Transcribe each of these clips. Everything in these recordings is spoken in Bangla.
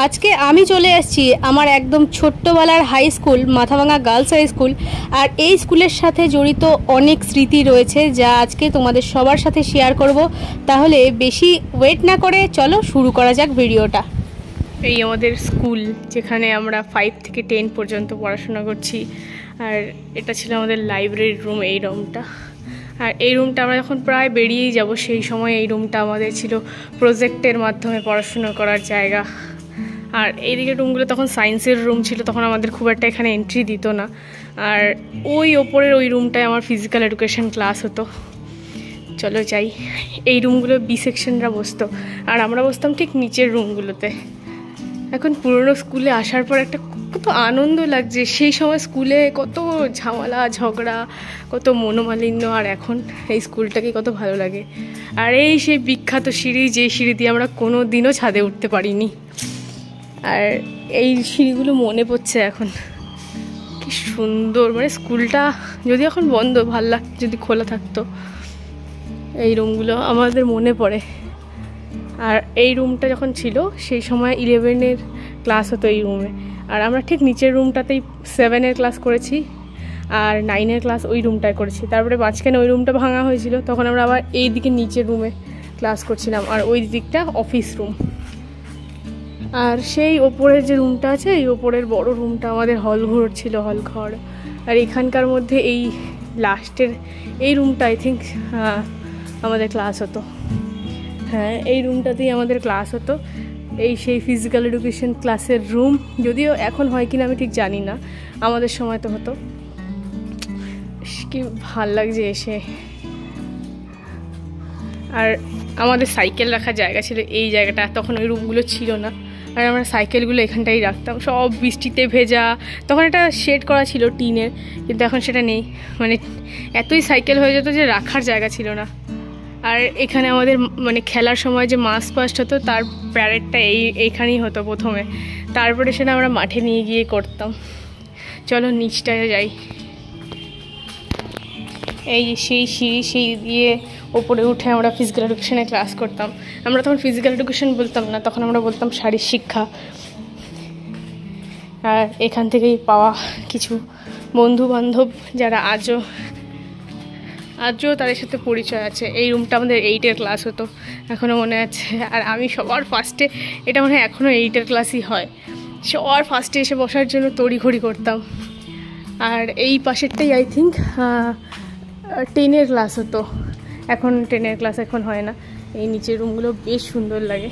আজকে আমি চলে এসেছি আমার একদম ছোট্টবেলার high school Mathabhanga girls high school. আর এই স্কুলের সাথে জড়িত অনেক স্মৃতি রয়েছে যা আজকে তোমাদের সবার সাথে শেয়ার করব। তাহলে বেশি ওয়েট না করে চলো শুরু করা যাক ভিডিওটা। এই আমাদের স্কুল, যেখানে আমরা 5 থেকে 10 পর্যন্ত পড়াশোনা করছি। আর এটা ছিল আমাদের লাইব্রেরি রুম, এই রুমটা। আর এই রুমটা আমরা যখন প্রায় বেরিয়েই যাব সেই সময় এই রুমটা আমাদের ছিল প্রজেক্টের মাধ্যমে পড়াশোনা করার জায়গা। আর এইদিকে রুমগুলো তখন সায়েন্সের রুম ছিল, তখন আমাদের খুব একটা এখানে এন্ট্রি দিত না। আর ওই ওপরের ওই রুমটায় আমার ফিজিক্যাল এডুকেশন ক্লাস হতো। চলো যাই। এই রুমগুলো বি সেকশনরা বসতো আর আমরা বসতাম ঠিক নিচের রুমগুলোতে। এখন পুরনো স্কুলে আসার পর একটা কত আনন্দ লাগছে। সেই সময় স্কুলে কত ঝামেলা ঝগড়া, কত মনোমালিন্য, আর এখন এই স্কুলটাকে কত ভালো লাগে। আর এই সেই বিখ্যাত সিঁড়ি, যে সিঁড়ি দিয়ে আমরা কোনো দিনও ছাদে উঠতে পারিনি। আর এই সিঁড়িগুলো মনে পড়ছে এখন, কি সুন্দর। মানে স্কুলটা যদি এখন বন্ধ, ভাল লাগ যদি খোলা থাকতো। এই রুমগুলো আমাদের মনে পড়ে। আর এই রুমটা যখন ছিল সেই সময় 11-এর ক্লাস হতো এই রুমে। আর আমরা ঠিক নিচের রুমটাতেই 7-এর ক্লাস করেছি আর 9-এর ক্লাস ওই রুমটায় করেছি। তারপরে মাঝখানে ওই রুমটা ভাঙা হয়েছিল, তখন আমরা আবার এই দিকে নিচের রুমে ক্লাস করছিলাম। আর ওই দিকটা অফিস রুম। আর সেই ওপরের যে রুমটা আছে, এই ওপরের বড় রুমটা আমাদের হলঘর ছিল, হলঘর। আর এখানকার মধ্যে এই লাস্টের এই রুমটা আই থিঙ্ক আমাদের ক্লাস হতো। হ্যাঁ, এই রুমটাতেই আমাদের ক্লাস হতো। এই সেই ফিজিক্যাল এডুকেশন ক্লাসের রুম, যদিও এখন হয় কিনা আমি ঠিক জানি না, আমাদের সময় তো হতো। কি ভাল লাগছে এসে। আর আমাদের সাইকেল রাখার জায়গা ছিল এই জায়গাটা, তখন ওই রুমগুলো ছিল না। আর আমরা সাইকেলগুলো এখানটাই রাখতাম, সব বৃষ্টিতে ভেজা। তখন একটা শেড করা ছিল টিনের, কিন্তু এখন সেটা নেই। মানে এতই সাইকেল হয়ে যেত যে রাখার জায়গা ছিল না। আর এখানে আমাদের মানে খেলার সময় যে মার্চ পাস্ট হতো, তার প্যারেডটা এইখানেই হতো প্রথমে। তারপরে সেটা আমরা মাঠে নিয়ে গিয়ে করতাম। চলো নিচটায় যাই। এই সেই সিঁড়ি দিয়ে ওপরে উঠে আমরা ফিজিক্যাল এডুকেশনে ক্লাস করতাম। আমরা তখন ফিজিক্যাল এডুকেশন বলতাম না, তখন আমরা বলতাম শারীর শিক্ষা। আর এখান থেকেই পাওয়া কিছু বন্ধু বান্ধব যারা আজও তাদের সাথে পরিচয় আছে। এই রুমটা আমাদের 8-এর ক্লাস হতো, এখনও মনে আছে। আর আমি সবার ফার্স্টে, এটা মনে হয় এখনও 8-এর ক্লাসই হয়, সবার ফার্স্টে এসে বসার জন্য তড়িঘড়ি করতাম। আর এই পাশেরটাই আই থিঙ্ক 10-এর ক্লাস হতো, এখন 10-এর ক্লাস এখন হয় না। এই নিচের রুমগুলো বেশ সুন্দর লাগে।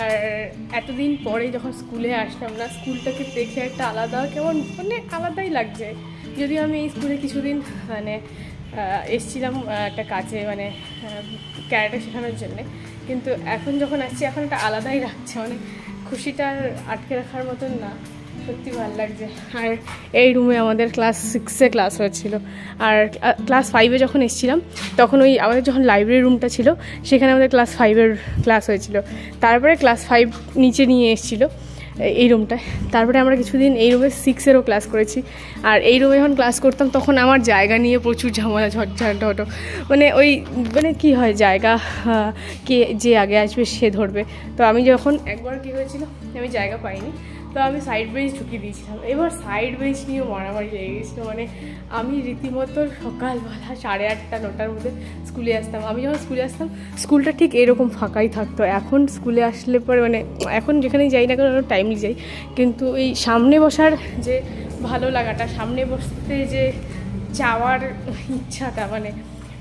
আর এতদিন পরে যখন স্কুলে আসলাম না, স্কুলটাকে দেখে একটা আলাদা, কেমন মানে আলাদাই লাগছে। যদিও আমি এই স্কুলে কিছুদিন মানে এসেছিলাম একটা কাজে, মানে ক্যারাটে শেখানোর জন্যে, কিন্তু এখন যখন আসছি এখন একটা আলাদাই লাগছে। মানে খুশিটা আর আটকে রাখার মতন না, সত্যি ভালো লাগছে। আর এই রুমে আমাদের ক্লাস 6-এ ক্লাস হয়েছিল। আর ক্লাস 5-এ যখন এসেছিলাম তখন ওই আমাদের যখন লাইব্রেরি রুমটা ছিল সেখানে আমাদের ক্লাস 5-এর ক্লাস হয়েছিল। তারপরে ক্লাস 5 নিচে নিয়ে এসেছিলো এই রুমটায়। তারপরে আমরা কিছুদিন এই রুমে 6-এরও ক্লাস করেছি। আর এই রুমে যখন ক্লাস করতাম তখন আমার জায়গা নিয়ে প্রচুর ঝামেলা ঝঞ্ঝাট হতো। মানে ওই মানে কী হয়, জায়গা কে যে আগে আসবে সে ধরবে। তো আমি যখন একবার কী হয়েছিল, আমি জায়গা পাইনি, তো আমি সাইড বেঞ্চ ঢুকিয়ে দিয়েছিলাম। এবার সাইড বেঞ্চ নিয়েও মারামারি লেগে গেছিলো। মানে আমি রীতিমতো সকালবেলা 8:30 9টার মধ্যে স্কুলে আসতাম। আমি যখন স্কুলে আসতাম স্কুলটা ঠিক এরকম ফাঁকাই থাকতো। এখন স্কুলে আসলে পরে মানে এখন যেখানেই যাই না কেন টাইমলি যাই, কিন্তু এই সামনে বসার যে ভালো লাগাটা, সামনে বসতে যে যাওয়ার ইচ্ছাটা, মানে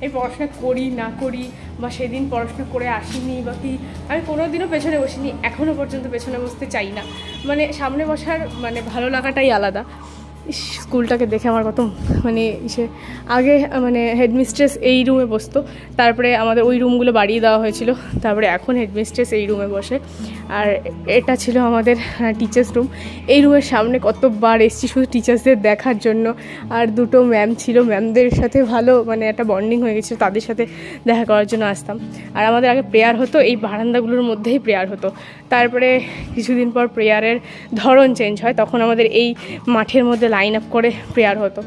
এই পড়াশোনা করি না করি বা সেদিন পড়াশোনা করে আসিনি বা কি, আমি কোনো দিনও পেছনে বসিনি, এখনও পর্যন্ত পেছনে বসতে চাই না। মানে সামনে বসার মানে ভালো লাগাটাই আলাদা। স্কুলটাকে দেখে আমার কত মানে আগে মানে হেডমিস্ট্রেস এই রুমে বসতো, তারপরে আমাদের ওই রুমগুলো বাড়িয়ে দেওয়া হয়েছিল, তারপরে এখন হেডমিস্ট্রেস এই রুমে বসে। আর এটা ছিল আমাদের টিচার্স রুম। এই রুমের সামনে কতবার এসেছি শুধু টিচার্সদের দেখার জন্য। আর দুটো ম্যাম ছিল, ম্যামদের সাথে ভালো মানে একটা বন্ডিং হয়ে গেছিলো, তাদের সাথে দেখা করার জন্য আসতাম। আর আমাদের আগে প্রেয়ার হতো এই বারান্দাগুলোর মধ্যেই প্রেয়ার হতো। তারপরে কিছুদিন পর প্রেয়ারের ধরন চেঞ্জ হয়, তখন আমাদের এই মাঠের মধ্যে লাইন আপ করে প্রেয়ার হতো।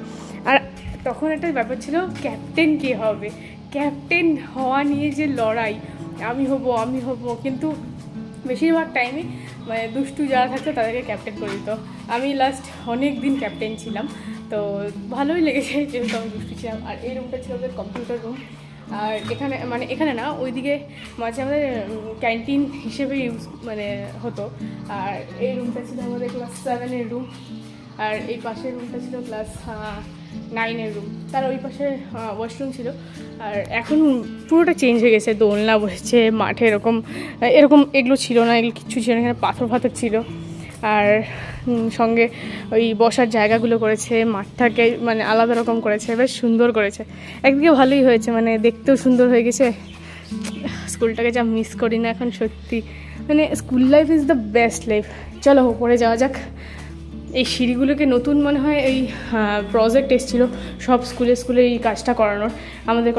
আর তখন একটা ব্যাপার ছিল, ক্যাপ্টেন কে হবে, ক্যাপ্টেন হওয়া নিয়ে যে লড়াই, আমি হব, কিন্তু বেশিরভাগ টাইমে মানে দুষ্টু যারা থাকতো তাদেরকে ক্যাপ্টেন করে দিত। আমি লাস্ট অনেক দিন ক্যাপ্টেন ছিলাম, তো ভালোই লেগেছে যেহেতু আমি দুষ্টু ছিলাম। আর এই রুমটা ছিল আমাদের কম্পিউটার রুম। আর এখানে না ওইদিকে মাঝে আমাদের ক্যান্টিন হিসেবে ইউজ হতো। আর এই রুমটা ছিল আমাদের ক্লাস 7-এর রুম, আর এই পাশের রুমটা ছিল ক্লাস 9-এর রুম। তার ওই পাশে ওয়াশরুম ছিল। আর এখন পুরোটা চেঞ্জ হয়ে গেছে, দোলনা বসেছে মাঠে, এরকম এগুলো ছিল না, এগুলো কিচ্ছু ছিল না। এখানে পাথর ছিল। আর সঙ্গে ওই বসার জায়গাগুলো করেছে, মাঠটাকে আলাদা রকম করেছে, বেশ সুন্দর করেছে। একদিকে ভালোই হয়েছে, দেখতেও সুন্দর হয়ে গেছে। স্কুলটাকে যা মিস করি না এখন সত্যি, school life is the best life. চলো উপরে যাওয়া যাক। এই সিঁড়িগুলোকে নতুন মনে হয় এই প্রজেক্ট এসেছিলো সব স্কুলে এই কাজটা করানোর, আমাদের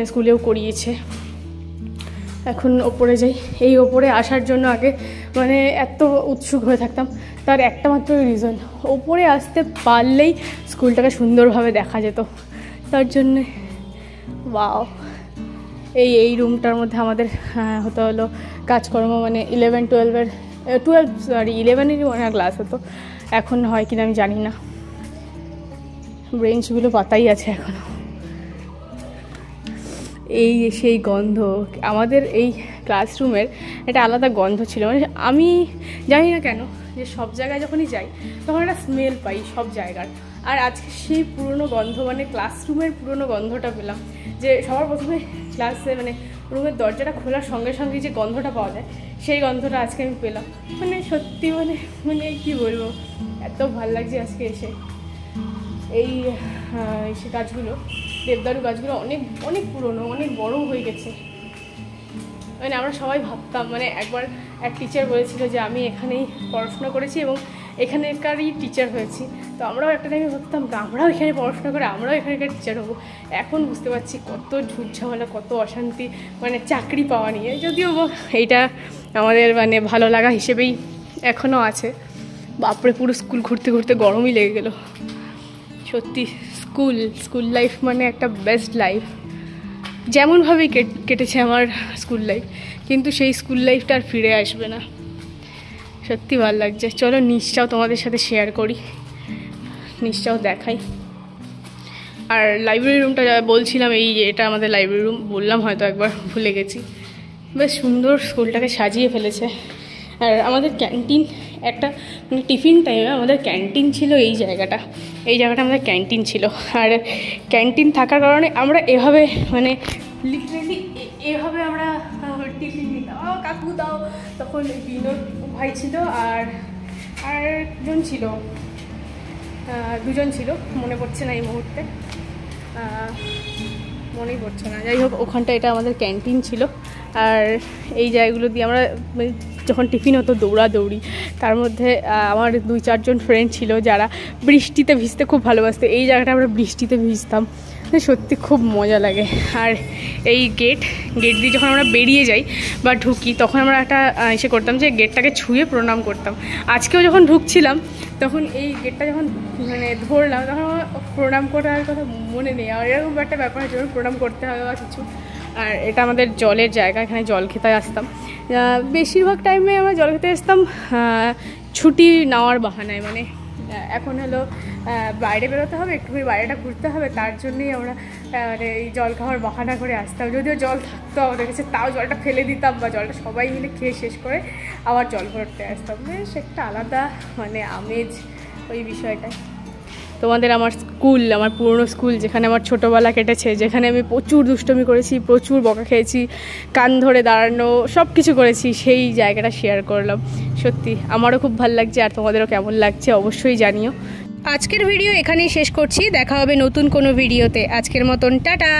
স্কুলেও করিয়েছে। এখন ওপরে যাই। এই ওপরে আসার জন্য আগে এত উৎসুক হয়ে থাকতাম, তার একটা মাত্র রিজন, ওপরে আসতে পারলেই স্কুলটাকে সুন্দরভাবে দেখা যেত। তার জন্যে ওয়াও। এই রুমটার মধ্যে আমাদের হলো কাজকর্ম, 11-12-এরই মনে হয় ক্লাস হতো। এখন হয় কিনা আমি জানি না, ব্রেঞ্চগুলো পাতাই আছে এখনও। সেই গন্ধ, আমাদের এই ক্লাসরুমের একটা আলাদা গন্ধ ছিল। আমি জানি না কেন, যে সব জায়গায় যখনই যাই তখন একটা স্মেল পাই সব জায়গার। আর আজকে সেই পুরনো গন্ধ, ক্লাসরুমের পুরনো গন্ধটা পেলাম। যে সবার প্রথমে ক্লাসে রুমের দরজাটা খোলার সঙ্গে সঙ্গে যে গন্ধটা পাওয়া যায়, সেই গন্ধটা আজকে আমি পেলাম। সত্যি কি বলবো, এত ভালো লাগছে আজকে এসে। এই সে গাছগুলো, দেবদারু গাছগুলো অনেক অনেক পুরনো, অনেক বড়ও হয়ে গেছে। আমরা সবাই ভাবতাম, একবার এক টিচার বলেছিল যে আমি এখানেই পড়াশোনা করেছি এবং এখানকারই টিচার হয়েছি। তো আমরাও একটা টাইমে ভাবতাম আমরাও এখানে পড়াশোনা করে আমরাও এখানকার টিচার হবো। এখন বুঝতে পারছি কত ঝুটঝামেলা, কত অশান্তি চাকরি পাওয়া নিয়ে। যদিও এইটা আমাদের ভালো লাগা হিসেবেই এখনও আছে। বাপরে, পুরো স্কুল ঘুরতে ঘুরতে গরমই লেগে গেল। সত্যি স্কুল লাইফ একটা বেস্ট লাইফ। যেমনভাবেই কেটেছে আমার স্কুল লাইফ, কিন্তু সেই স্কুল লাইফটা আর ফিরে আসবে না। সত্যি ভালো লাগছে। চলো নিচটাও তোমাদের সাথে শেয়ার করি, নিচটাও দেখাই। আর লাইব্রেরি রুমটা বলছিলাম, এটা আমাদের লাইব্রেরি রুম, বললাম হয়তো একবার, ভুলে গেছি। বেশ সুন্দর স্কুলটাকে সাজিয়ে ফেলেছে। আর আমাদের ক্যান্টিন, একটা টিফিন টাইমে আমাদের ক্যান্টিন ছিল এই জায়গাটা আমাদের ক্যান্টিন ছিল। আর ক্যান্টিন থাকার কারণে আমরা এভাবে লিটারেলি এভাবে আমরা টিফিন নিতাম। কাকু দাও, তখন বিনোদ ভাই ছিল, আর দুজন ছিল, মনে পড়ছে না এই মুহূর্তে, মনেই পড়ছে না। যাই হোক, ওখানটা এটা আমাদের ক্যান্টিন ছিল। আর এই জায়গাগুলো দিয়ে আমরা যখন টিফিন হতো দৌড়াদৌড়ি। তার মধ্যে আমার 2-4 জন ফ্রেন্ড ছিল যারা বৃষ্টিতে ভিজতে খুব ভালোবাসতো। এই জায়গাটা আমরা বৃষ্টিতে ভিজতাম, সত্যি খুব মজা লাগে। আর এই গেট দিয়ে যখন আমরা বেরিয়ে যাই বা ঢুকি, তখন আমরা একটা করতাম যে গেটটাকে ছুঁয়ে প্রণাম করতাম। আজকেও যখন ঢুকছিলাম তখন এই গেটটা যখন ধরলাম, তখন আমার প্রণাম করার কথা মনে নেই। আর এরকম একটা ব্যাপার আছে, যখন প্রণাম করতে হবে বা কিছু। আর এটা আমাদের জলের জায়গা, এখানে জল খেতে আসতাম। বেশিরভাগ টাইমে আমরা জল খেতে আসতাম ছুটি নেওয়ার বাহানায়। এখন বাইরে বেরোতে হবে, একটুখানি বাইরেটা ঘুরতে হবে, তার জন্যই আমরা এই জল খাওয়ার বাহানা করে আসতাম। যদিও জল থাকতো আমাদের কাছে, তাও জলটা ফেলে দিতাম, বা জলটা সবাই মিলে খেয়ে শেষ করে আবার জল ভরতে আসতাম। বেশ একটা আলাদা আমেজ ওই বিষয়টা। তোমাদের আমার পুরনো স্কুল, যেখানে আমার ছোটোবেলা কেটেছে, যেখানে আমি প্রচুর দুষ্টুমি করেছি, প্রচুর বকা খেয়েছি, কান ধরে দাঁড়ানো, সব কিছু করেছি, সেই জায়গাটা শেয়ার করলাম। সত্যি আমারও খুব ভালো লাগছে, আর তোমাদেরও কেমন লাগছে অবশ্যই জানিও। আজকের ভিডিও এখানেই শেষ করছি, দেখা হবে নতুন কোনো ভিডিওতে। আজকের মতন টাটা।